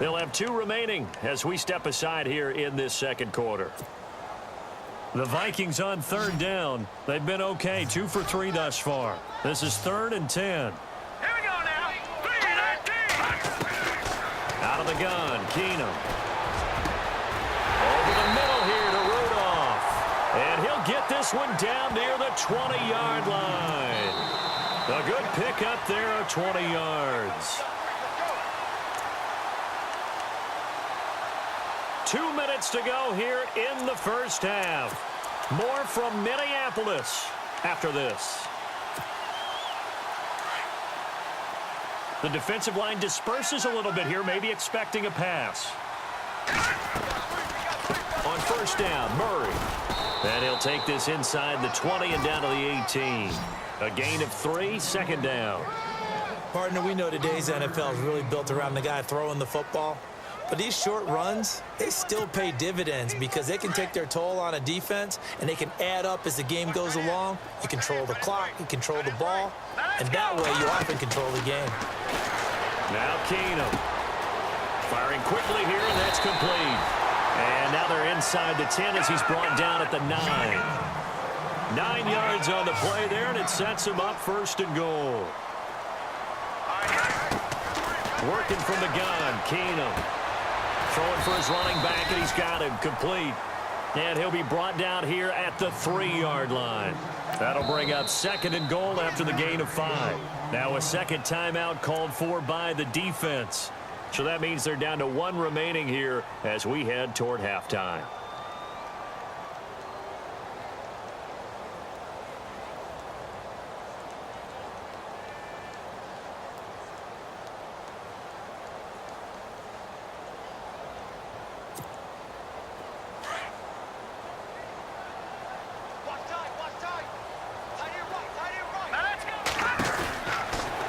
They'll have 2 remaining as we step aside here in this second quarter. The Vikings on 3rd down. They've been okay, 2 for 3 thus far. This is 3rd and 10. Here we go now. 3-19. Out of the gun, Keenum. Over the middle here to Rudolph. And he'll get this one down near the 20-yard line. A good pick up there of 20 yards. 2 minutes to go here in the first half. More from Minneapolis after this. The defensive line disperses a little bit here, maybe expecting a pass. On 1st down, Murray. And he'll take this inside the 20 and down to the 18. A gain of 3, 2nd down. Partner, we know today's NFL is really built around the guy throwing the football. But these short runs, they still pay dividends because they can take their toll on a defense and they can add up as the game goes along. You control the clock, you control the ball, and that way you often control the game. Now Keenum. Firing quickly here, and that's complete. And now they're inside the 10 as he's brought down at the 9. 9 yards on the play there, and it sets him up 1st and goal. Working from the gun, Keenum. Throwing for his running back, and he's got him complete. And he'll be brought down here at the 3-yard line. That'll bring up 2nd and goal after the gain of 5. Now a second timeout called for by the defense. So that means they're down to 1 remaining here as we head toward halftime.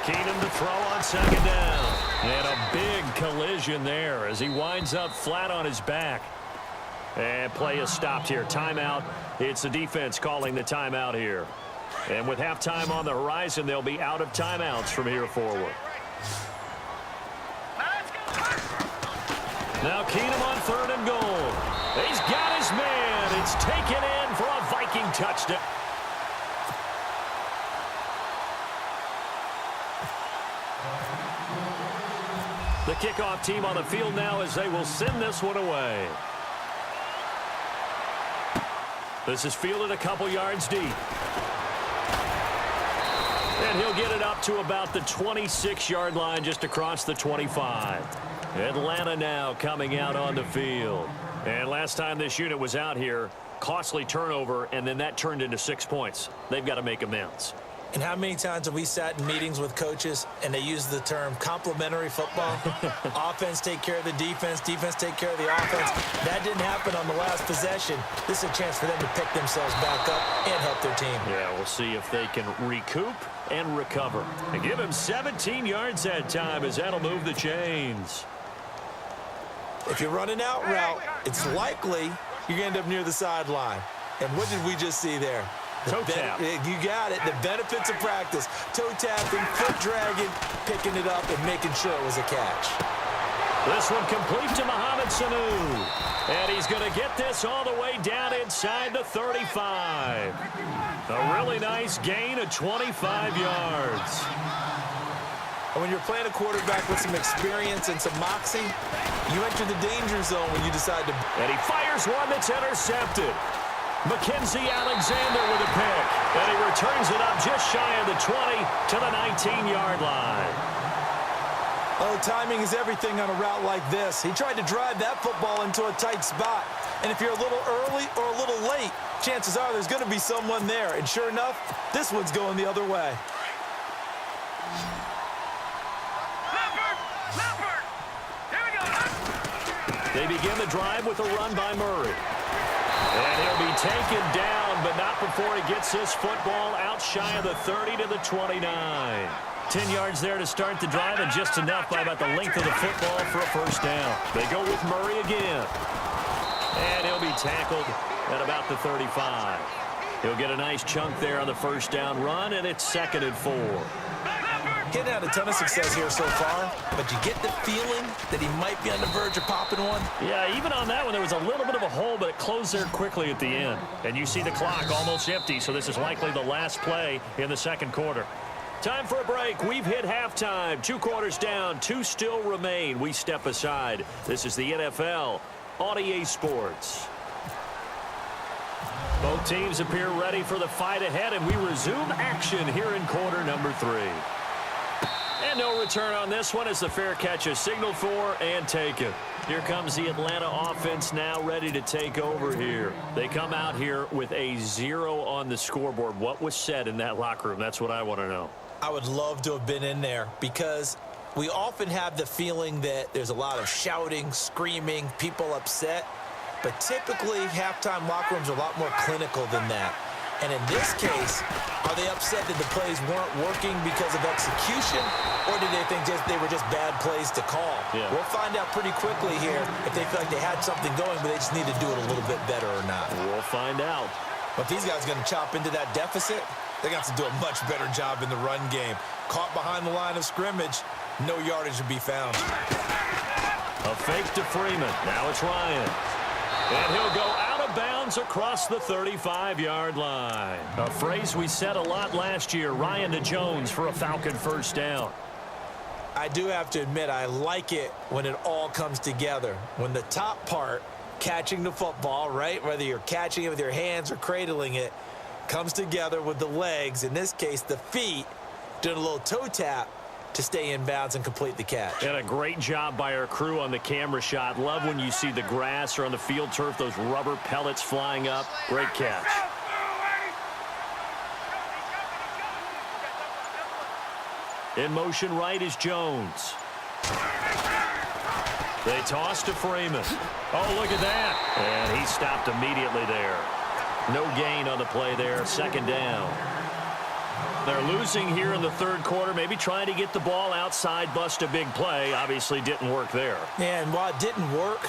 Keenum to throw on 2nd down. And a big collision there as he winds up flat on his back. And play is stopped here. Timeout. It's the defense calling the timeout here. And with halftime on the horizon, they'll be out of timeouts from here forward. Now Keenum on 3rd and goal. He's got his man. It's taken in for a Viking touchdown. The kickoff team on the field now as they will send this one away. This is fielded a couple yards deep. And he'll get it up to about the 26-yard line just across the 25. Atlanta now coming out on the field. And last time this unit was out here, costly turnover, and then that turned into 6 points. They've got to make amends. And how many times have we sat in meetings with coaches and they use the term complementary football? Offense take care of the defense, defense take care of the offense. That didn't happen on the last possession. This is a chance for them to pick themselves back up and help their team. Yeah, we'll see if they can recoup and recover. And give him 17 yards that time as that'll move the chains. If you're running out route, it's likely you're going to end up near the sideline. And what did we just see there? Toe tap. You got it. The benefits of practice. Toe tapping, foot dragging, picking it up, and making sure it was a catch. This one complete to Mohamed Sanu. And he's going to get this all the way down inside the 35. A really nice gain of 25 yards. And when you're playing a quarterback with some experience and some moxie, you enter the danger zone when you decide to... And he fires one that's intercepted. Mackenzie Alexander with a pick. And he returns it up just shy of the 20 to the 19-yard line. Oh, timing is everything on a route like this. He tried to drive that football into a tight spot. And if you're a little early or a little late, chances are there's going to be someone there. And sure enough, this one's going the other way. They begin the drive with a run by Murray. And he'll be taken down, but not before he gets this football out shy of the 30 to the 29. 10 yards there to start the drive, and just enough by about the length of the football for a first down. They go with Murray again. And he'll be tackled at about the 35. He'll get a nice chunk there on the first down run, and it's 2nd and 4. He hadn't had a ton of success here so far, but you get the feeling that he might be on the verge of popping one. Yeah, even on that one, there was a little bit of a hole, but it closed there quickly at the end. And you see the clock almost empty, so this is likely the last play in the second quarter. Time for a break. We've hit halftime. 2 quarters down, 2 still remain. We step aside. This is the NFL on EA Sports. Both teams appear ready for the fight ahead, and we resume action here in quarter number 3. And no return on this one as the fair catch is signaled for and taken. Here comes the Atlanta offense now ready to take over here. They come out here with a 0 on the scoreboard. What was said in that locker room? That's what I want to know. I would love to have been in there because we often have the feeling that there's a lot of shouting, screaming, people upset. But typically, halftime locker rooms are a lot more clinical than that. And in this case, are they upset that the plays weren't working because of execution, or did they think they were just bad plays to call? Yeah. We'll find out pretty quickly here if they feel like they had something going, but they just need to do it a little bit better or not. We'll find out. But if these guys are going to chop into that deficit, they got to do a much better job in the run game. Caught behind the line of scrimmage, no yardage to be found. A fake to Freeman. Now it's Ryan. And he'll go out of bounds across the 35-yard line. A phrase we said a lot last year, Ryan to Jones for a Falcon first down. I do have to admit, I like it when it all comes together. When the top part, catching the football, right, whether you're catching it with your hands or cradling it, comes together with the legs, in this case the feet, doing a little toe tap to stay in bounds and complete the catch. And a great job by our crew on the camera shot. Love when you see the grass or on the field turf, those rubber pellets flying up. Great catch. In motion right is Jones. They toss to Freeman. Oh, look at that. And he stopped immediately there. No gain on the play there. Second down. They're losing here in the third quarter, maybe trying to get the ball outside, bust a big play. Obviously didn't work there. Yeah, and while it didn't work,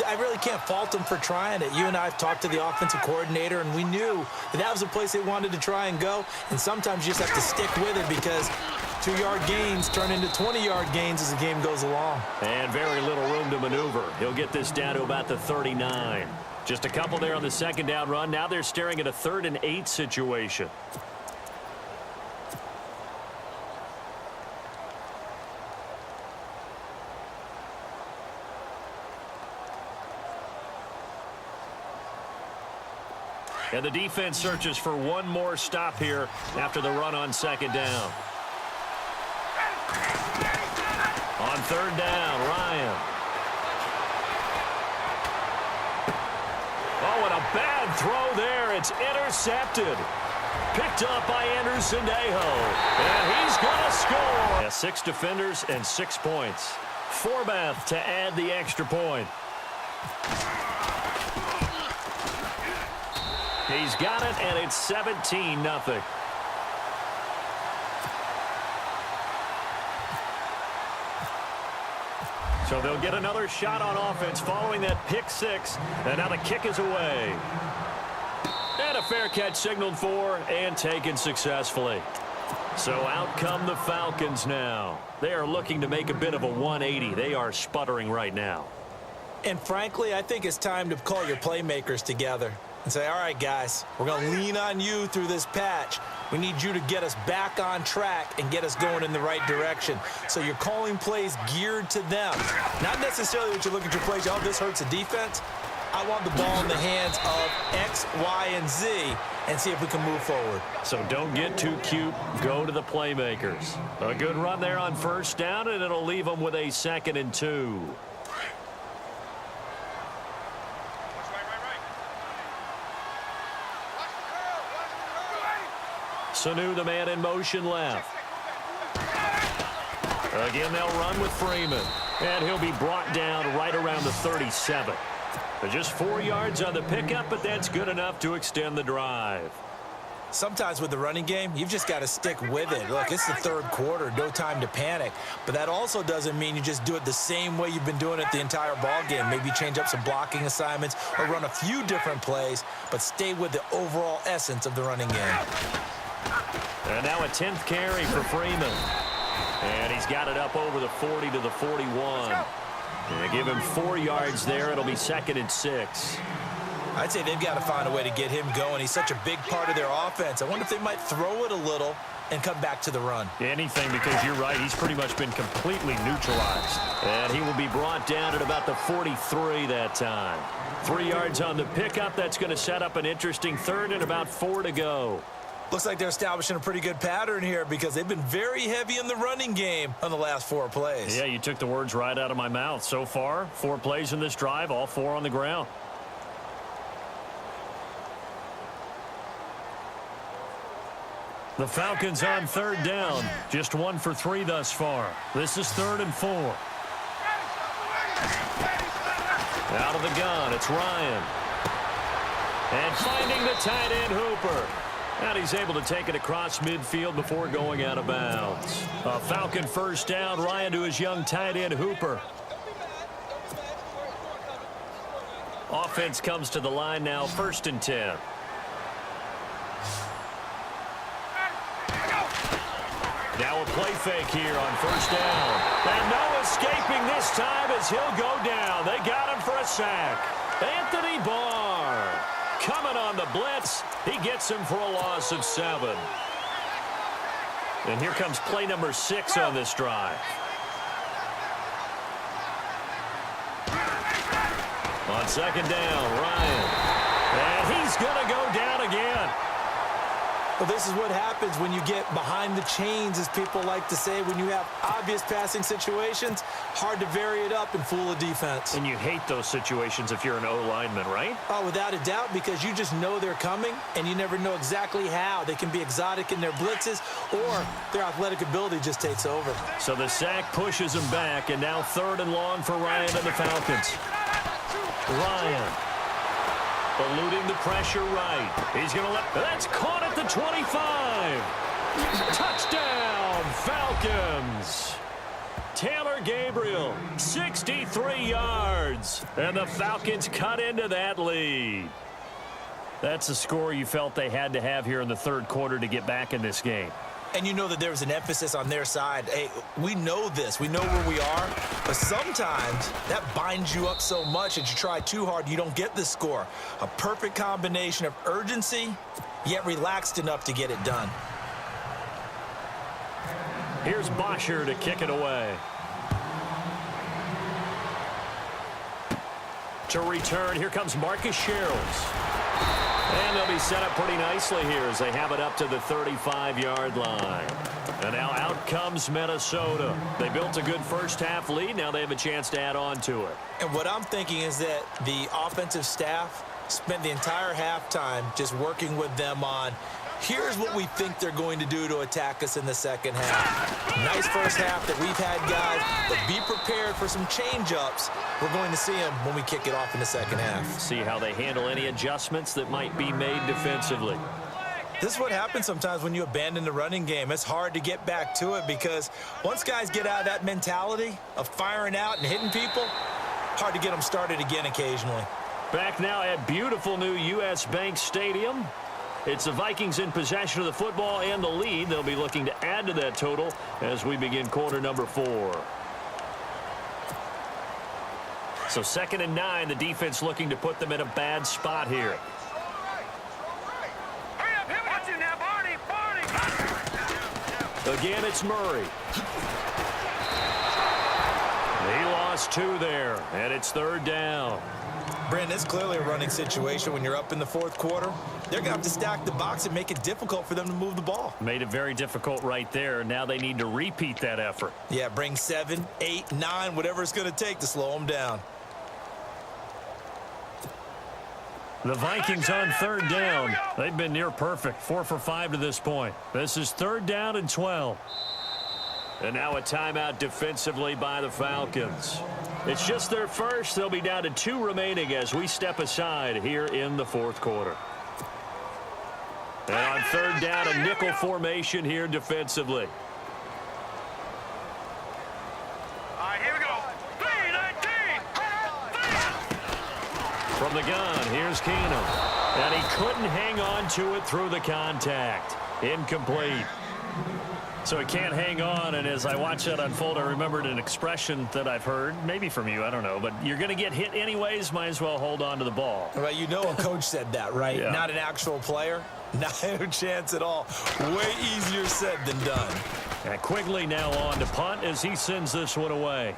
I really can't fault them for trying it. You and I have talked to the offensive coordinator, and we knew that was a place they wanted to try and go. And sometimes you just have to stick with it because 2-yard gains turn into 20-yard gains as the game goes along. And very little room to maneuver. He'll get this down to about the 39. Just a couple there on the second down run. Now they're staring at a 3rd and 8 situation. And the defense searches for one more stop here after the run on second down. On third down, Ryan. Oh, and a bad throw there. It's intercepted. Picked up by Anderson Dejo. And he's going to score. Yeah, 6 defenders and 6 points. Forbath to add the extra point. He's got it, and it's 17-0. So they'll get another shot on offense following that pick 6, and now the kick is away. And a fair catch signaled for and taken successfully. So out come the Falcons now. They are looking to make a bit of a 180. They are sputtering right now. And frankly, I think it's time to call your playmakers together and say, all right, guys, we're going to lean on you through this patch. We need you to get us back on track and get us going in the right direction. So you're calling plays geared to them. Not necessarily what you look at your plays, oh, this hurts the defense. I want the ball in the hands of X, Y, and Z and see if we can move forward. So don't get too cute. Go to the playmakers. A good run there on first down, and it'll leave them with a 2nd and 2. Sanu, the man in motion left. Again, they'll run with Freeman. And he'll be brought down right around the 37. Just 4 yards on the pickup, but that's good enough to extend the drive. Sometimes with the running game, you've just got to stick with it. Look, it's the third quarter, no time to panic. But that also doesn't mean you just do it the same way you've been doing it the entire ball game. Maybe change up some blocking assignments or run a few different plays, but stay with the overall essence of the running game. And now a 10th carry for Freeman. And he's got it up over the 40 to the 41. And they give him 4 yards there. It'll be 2nd and 6. I'd say they've got to find a way to get him going. He's such a big part of their offense. I wonder if they might throw it a little and come back to the run. Anything, because you're right, he's pretty much been completely neutralized. And he will be brought down at about the 43 that time. 3 yards on the pickup. That's going to set up an interesting 3rd and about 4 to go. Looks like they're establishing a pretty good pattern here because they've been very heavy in the running game on the last 4 plays. Yeah, you took the words right out of my mouth. So far, 4 plays in this drive, all 4 on the ground. The Falcons on 3rd down. Just 1 for 3 thus far. This is 3rd and 4. Out of the gun, it's Ryan. And finding the tight end Hooper. And he's able to take it across midfield before going out of bounds. A Falcon 1st down. Ryan to his young tight end Hooper. Offense comes to the line now, 1st and 10. Now a play fake here on 1st down. And no escaping this time as he'll go down. They got him for a sack. Anthony Barr coming on the blitz. He gets him for a loss of 7. And here comes play number 6 on this drive. On 2nd down, Ryan. And he's going to go down again. Well, this is what happens when you get behind the chains, as people like to say. When you have obvious passing situations, hard to vary it up and fool a defense. And you hate those situations if you're an O-lineman, right? Oh, without a doubt, because you just know they're coming, and you never know exactly how. They can be exotic in their blitzes, or their athletic ability just takes over. So the sack pushes him back, and now 3rd and long for Ryan and the Falcons. Ryan. Eluding the pressure right. He's going to let... That's caught at the 25. Touchdown, Falcons. Taylor Gabriel, 63 yards. And the Falcons cut into that lead. That's a score you felt they had to have here in the 3rd quarter to get back in this game. And you know that there was an emphasis on their side. Hey, we know this. We know where we are. But sometimes that binds you up so much that you try too hard, you don't get the score. A perfect combination of urgency, yet relaxed enough to get it done. Here's Bosher to kick it away. To return, here comes Marcus Sherrills. And they'll be set up pretty nicely here as they have it up to the 35-yard line. And now out comes Minnesota. They built a good first-half lead. Now they have a chance to add on to it. And what I'm thinking is that the offensive staff spent the entire halftime just working with them on, here's what we think they're going to do to attack us in the 2nd half. Nice first half that we've had, guys, but be prepared for some change-ups. We're going to see them when we kick it off in the 2nd half. See how they handle any adjustments that might be made defensively. This is what happens sometimes when you abandon the running game. It's hard to get back to it because once guys get out of that mentality of firing out and hitting people, hard to get them started again occasionally. Back now at beautiful new U.S. Bank Stadium. It's the Vikings in possession of the football and the lead. They'll be looking to add to that total as we begin quarter number 4. So 2nd and 9, the defense looking to put them in a bad spot here. Again, it's Murray. He lost 2 there, and it's 3rd down. Brandon, it's clearly a running situation when you're up in the 4th quarter. They're going to have to stack the box and make it difficult for them to move the ball. Made it very difficult right there. Now they need to repeat that effort. Yeah, bring 7, 8, 9, whatever it's going to take to slow them down. The Vikings on 3rd down. They've been near perfect, 4 for 5 to this point. This is 3rd down and 12. And now a timeout defensively by the Falcons. It's just their first. They'll be down to 2 remaining as we step aside here in the 4th quarter. And on 3rd down, a nickel formation here defensively. All right, here we go. 3-19. From the gun, here's Keenum. And he couldn't hang on to it through the contact. Incomplete. So he can't hang on, and as I watch that unfold, I remembered an expression that I've heard, maybe from you, I don't know, but you're going to get hit anyways, might as well hold on to the ball. Well, you know a coach said that, right? Yeah. Not an actual player. Not a chance at all. Way easier said than done. And Quigley now on to punt as he sends this one away.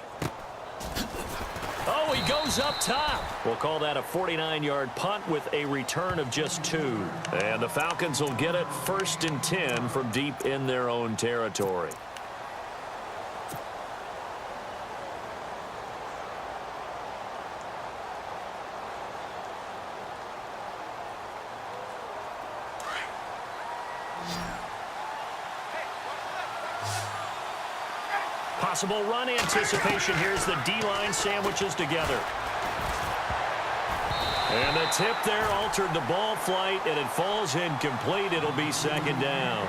Oh, he goes up top. We'll call that a 49-yard punt with a return of just 2. And the Falcons will get it 1st and 10 from deep in their own territory. Possible run anticipation. Here's the D-line sandwiches together. And the tip there altered the ball flight, and it falls incomplete. It'll be 2nd down.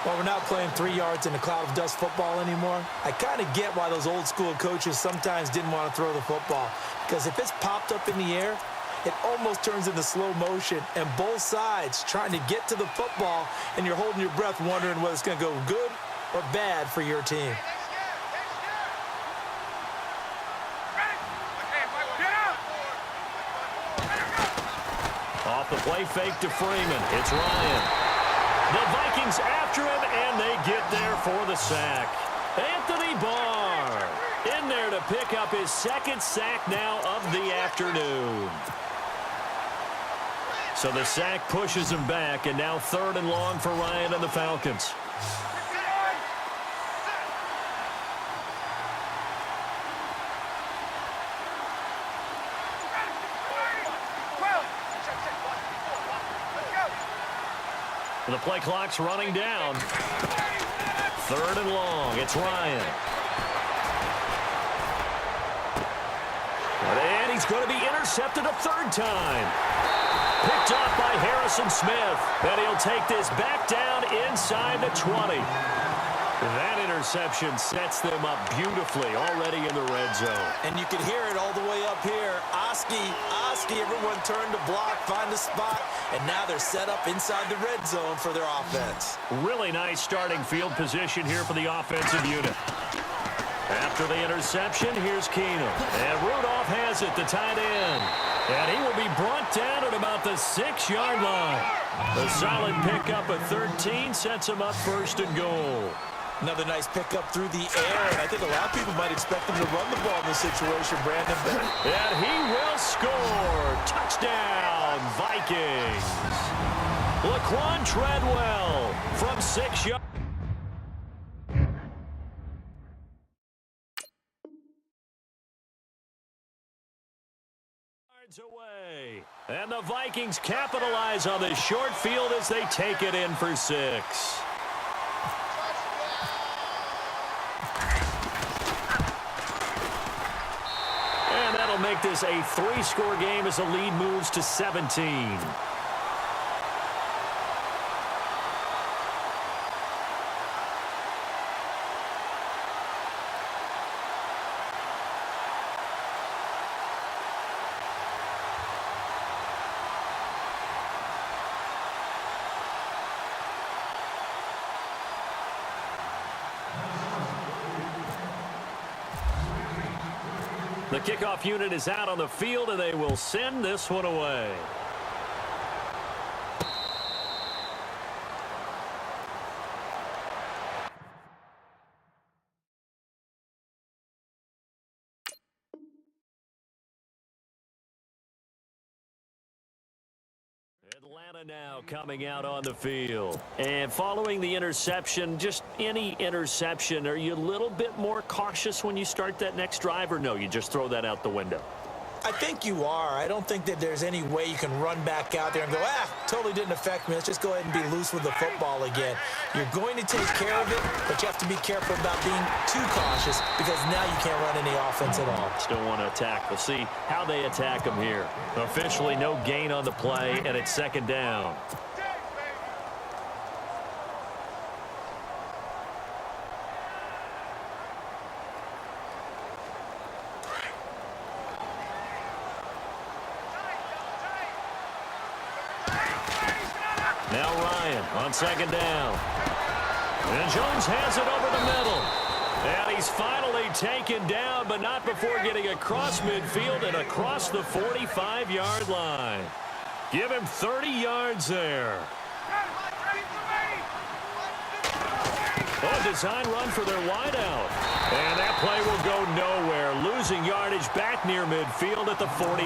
Well, we're not playing 3 yards in a cloud of dust football anymore. I kind of get why those old school coaches sometimes didn't want to throw the football. Because if it's popped up in the air, it almost turns into slow motion, and both sides trying to get to the football, and you're holding your breath wondering whether it's going to go good or bad for your team. Off the play fake to Freeman. It's Ryan. The Vikings after him, and they get there for the sack. Anthony Barr in there to pick up his 2nd sack now of the afternoon. So the sack pushes him back, and now 3rd and long for Ryan and the Falcons. The play clock's running down. 3rd and long. It's Ryan. And he's going to be intercepted a 3rd time. Picked off by Harrison Smith. And he'll take this back down inside the 20. That interception sets them up beautifully already in the red zone. And you can hear it all the way up here. Oski, everyone turned to block, find a spot, and now they're set up inside the red zone for their offense. Really nice starting field position here for the offensive unit. After the interception, here's Keenum. And Rudolph has it, the tight end. And he will be brought down at about the 6-yard line. The solid pickup of 13 sets him up 1st and goal. Another nice pickup through the air, and I think a lot of people might expect him to run the ball in this situation, Brandon. And he will score. Touchdown, Vikings. Laquan Treadwell from 6 yards. Away. And the Vikings capitalize on this short field as they take it in for 6. And that'll make this a 3-score game as the lead moves to 17. The kickoff unit is out on the field, and they will send this one away. Atlanta now coming out on the field. And following the interception, just any interception, are you a little bit more cautious when you start that next drive, or no, you just throw that out the window? I think you are. I don't think that there's any way you can run back out there and go, totally didn't affect me. Let's just go ahead and be loose with the football again. You're going to take care of it, but you have to be careful about being too cautious because now you can't run any offense at all. Still want to attack. We'll see how they attack them here. Officially no gain on the play, and it's 2nd down. Now Ryan on 2nd down. And Jones has it over the middle. And he's finally taken down, but not before getting across midfield and across the 45-yard line. Give him 30 yards there. Oh, design run for their wideout. And that play will go nowhere, losing yardage back near midfield at the 49.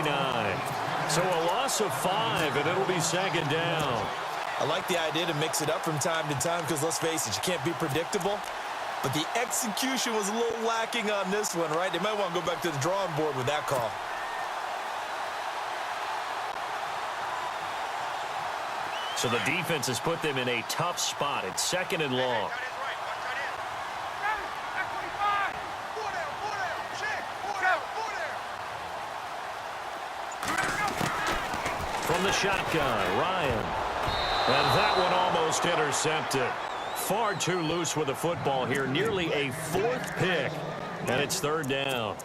So a loss of 5, and it'll be second down. I like the idea to mix it up from time to time because, let's face it, you can't be predictable. But the execution was a little lacking on this one, right? They might want to go back to the drawing board with that call. So the defense has put them in a tough spot. It's second and long. From the shotgun, Ryan. And that one almost intercepted. Far too loose with the football here. Nearly a 4th pick. And it's third down.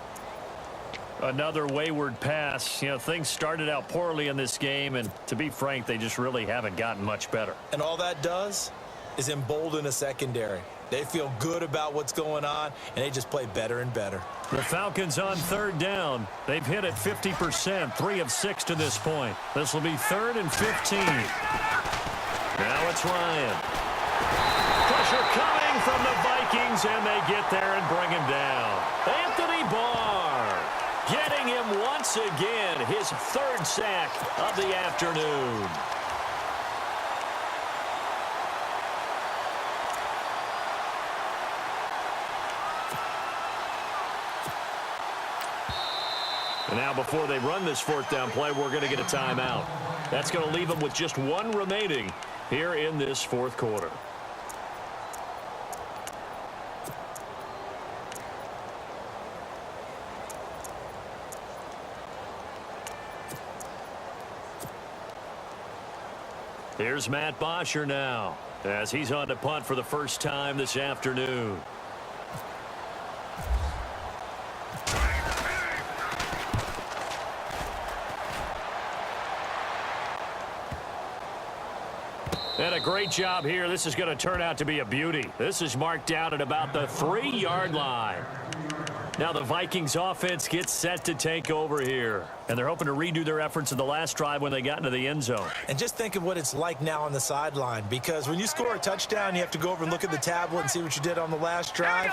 Another wayward pass. You know, things started out poorly in this game, and to be frank, they just really haven't gotten much better. And all that does is embolden a secondary. They feel good about what's going on, and they just play better and better. The Falcons on third down. They've hit it 50%, 3 of 6 to this point. This will be 3rd and 15. Now it's Ryan. Pressure coming from the Vikings, and they get there and bring him down. Anthony Barr getting him once again, his 3rd sack of the afternoon. And now before they run this 4th down play, we're going to get a timeout. That's going to leave them with just 1 remaining here in this 4th quarter. Here's Matt Bosher now as he's on to punt for the first time this afternoon. And a great job here. This is going to turn out to be a beauty. This is marked out at about the 3-yard line. Now the Vikings offense gets set to take over here. And they're hoping to redo their efforts in the last drive when they got into the end zone. And just think of what it's like now on the sideline, because when you score a touchdown, you have to go over and look at the tablet and see what you did on the last drive.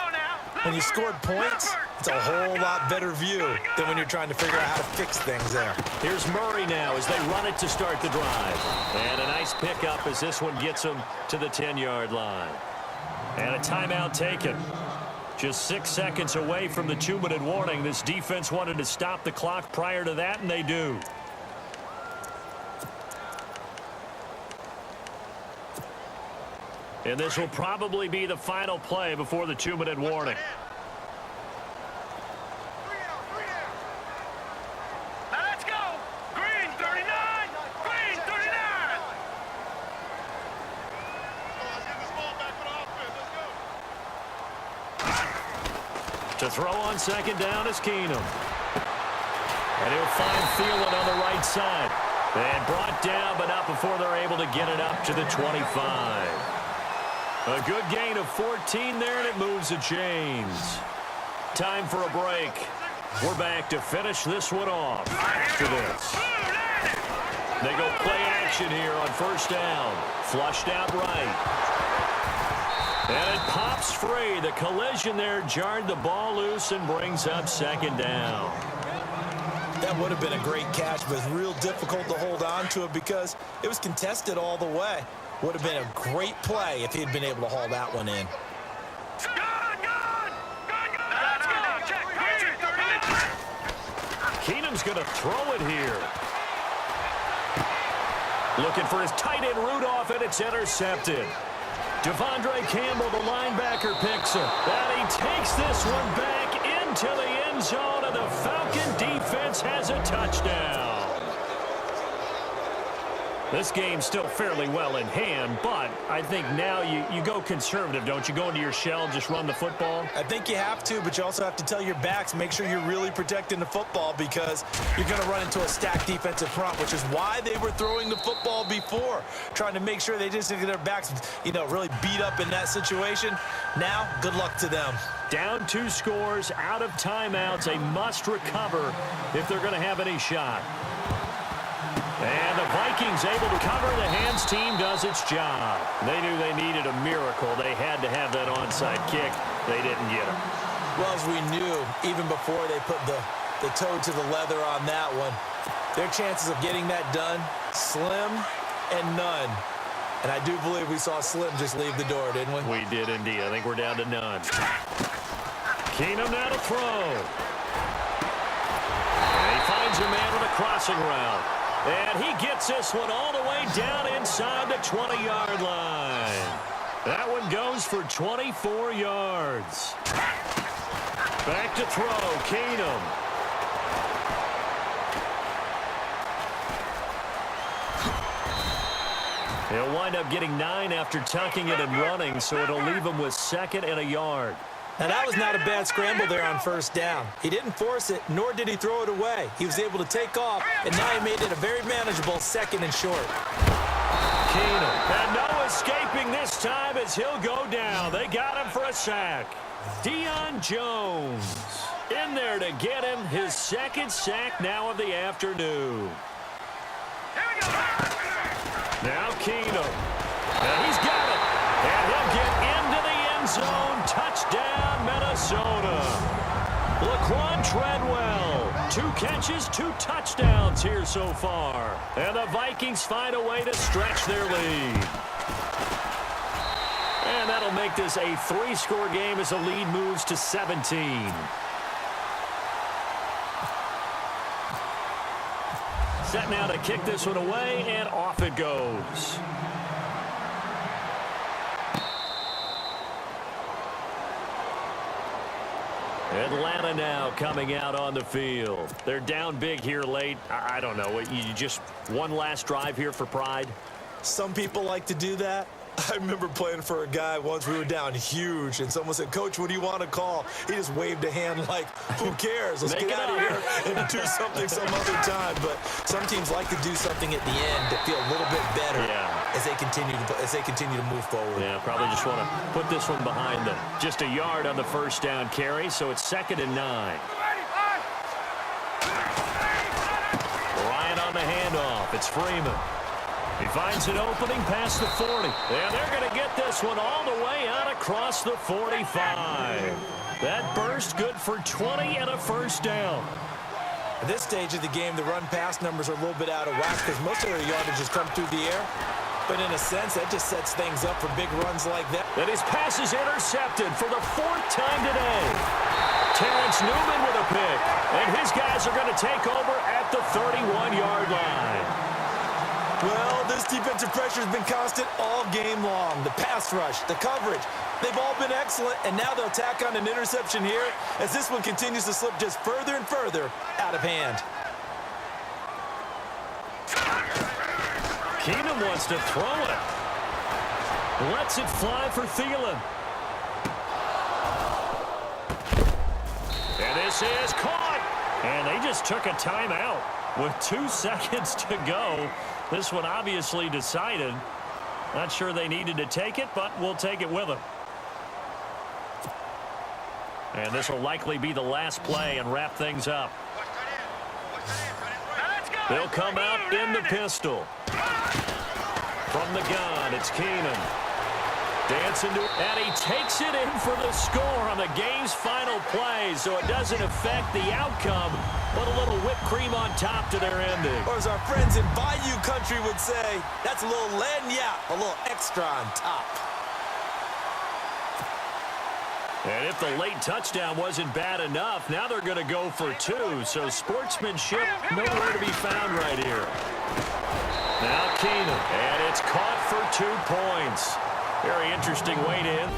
When you scored points, it's a whole lot better view than when you're trying to figure out how to fix things there. Here's Murray now as they run it to start the drive. And a nice pickup as this one gets them to the 10-yard line. And a timeout taken. Just 6 seconds away from the 2-minute warning. This defense wanted to stop the clock prior to that, and they do. And this will probably be the final play before the 2-minute warning. Now let's go. Green 39. Green 39. To throw on second down is Keenum. And he'll find Thielen on the right side. And brought down, but not before they're able to get it up to the 25. A good gain of 14 there, and it moves the chains. Time for a break. We're back to finish this one off after this. They go play action here on first down. Flushed out right. And it pops free. The collision there jarred the ball loose and brings up second down. That would have been a great catch, but it's real difficult to hold on to it because it was contested all the way. Would have been a great play if he had been able to haul that one in. Keenum's going to throw it here. Looking for his tight end Rudolph, and it's intercepted. Devondre Campbell, the linebacker, picks it. And he takes this one back into the end zone, and the Falcon defense has a touchdown. This game's still fairly well in hand, but I think now you go conservative, don't you? Go into your shell, just run the football? I think you have to, but you also have to tell your backs, make sure you're really protecting the football because you're going to run into a stacked defensive front, which is why they were throwing the football before, trying to make sure they just get their backs, really beat up in that situation. Now, good luck to them. Down 2 scores, out of timeouts, a must recover if they're going to have any shot. And the Vikings able to cover. The hands team does its job. They knew they needed a miracle. They had to have that onside kick. They didn't get it. Well, as we knew, even before they put the toe to the leather on that one, their chances of getting that done, slim and none. And I do believe we saw Slim just leave the door, didn't we? We did indeed. I think we're down to none. Keenum now to throw. And he finds a man with a crossing route. And he gets this one all the way down inside the 20-yard line. That one goes for 24 yards. Back to throw, Keenum. He'll wind up getting 9 after tucking it and running, so it'll leave him with 2nd and a yard. Now, that was not a bad scramble there on first down. He didn't force it, nor did he throw it away. He was able to take off, and now he made it a very manageable 2nd and short. Keenum, and no escaping this time as he'll go down. They got him for a sack. Deion Jones in there to get him his 2nd sack now of the afternoon. Now Keenum, and he's got it, and he'll get into the end zone. Touchdown, Minnesota. Laquan Treadwell, 2 catches, 2 touchdowns here so far. And the Vikings find a way to stretch their lead. And that'll make this a 3-score game as the lead moves to 17. Set now to kick this one away, and off it goes. Atlanta now coming out on the field. They're down big here late. I don't know. You just one last drive here for pride? Some people like to do that. I remember playing for a guy once. We were down huge, and someone said, "Coach, what do you want to call?" He just waved a hand like, who cares? Let's get out of here and do something some other time. But some teams like to do something at the end to feel a little bit better as they continue to move forward. Yeah, probably just want to put this one behind them. Just a yard on the first down carry, so it's 2nd and 9. Ryan on the handoff. It's Freeman. He finds an opening past the 40. And they're going to get this one all the way out across the 45. That burst good for 20 and a first down. At this stage of the game, the run-pass numbers are a little bit out of whack because most of their yardage has come through the air. But in a sense, that just sets things up for big runs like that. And his pass is intercepted for the 4th time today. Terrence Newman with a pick. And his guys are going to take over at the 31-yard line. Well, this defensive pressure has been constant all game long. The pass rush, the coverage, they've all been excellent, and now they'll tack on an interception here as this one continues to slip just further and further out of hand. Keenum wants to throw it. Lets it fly for Thielen. And this is caught. And they just took a timeout with 2 seconds to go. This one obviously decided. Not sure they needed to take it, but we'll take it with them. And this will likely be the last play and wrap things up. They'll come out in the pistol. From the gun, it's Keenum. Dancing to, and he takes it in for the score on the game's final play, so it doesn't affect the outcome, but a little whipped cream on top to their ending. Or as our friends in Bayou Country would say, that's a little lagniappe, a little extra on top. And if the late touchdown wasn't bad enough, now they're going to go for 2, so sportsmanship nowhere to be found right here. Now Keenum, and it's caught for 2 points. Very interesting way to end.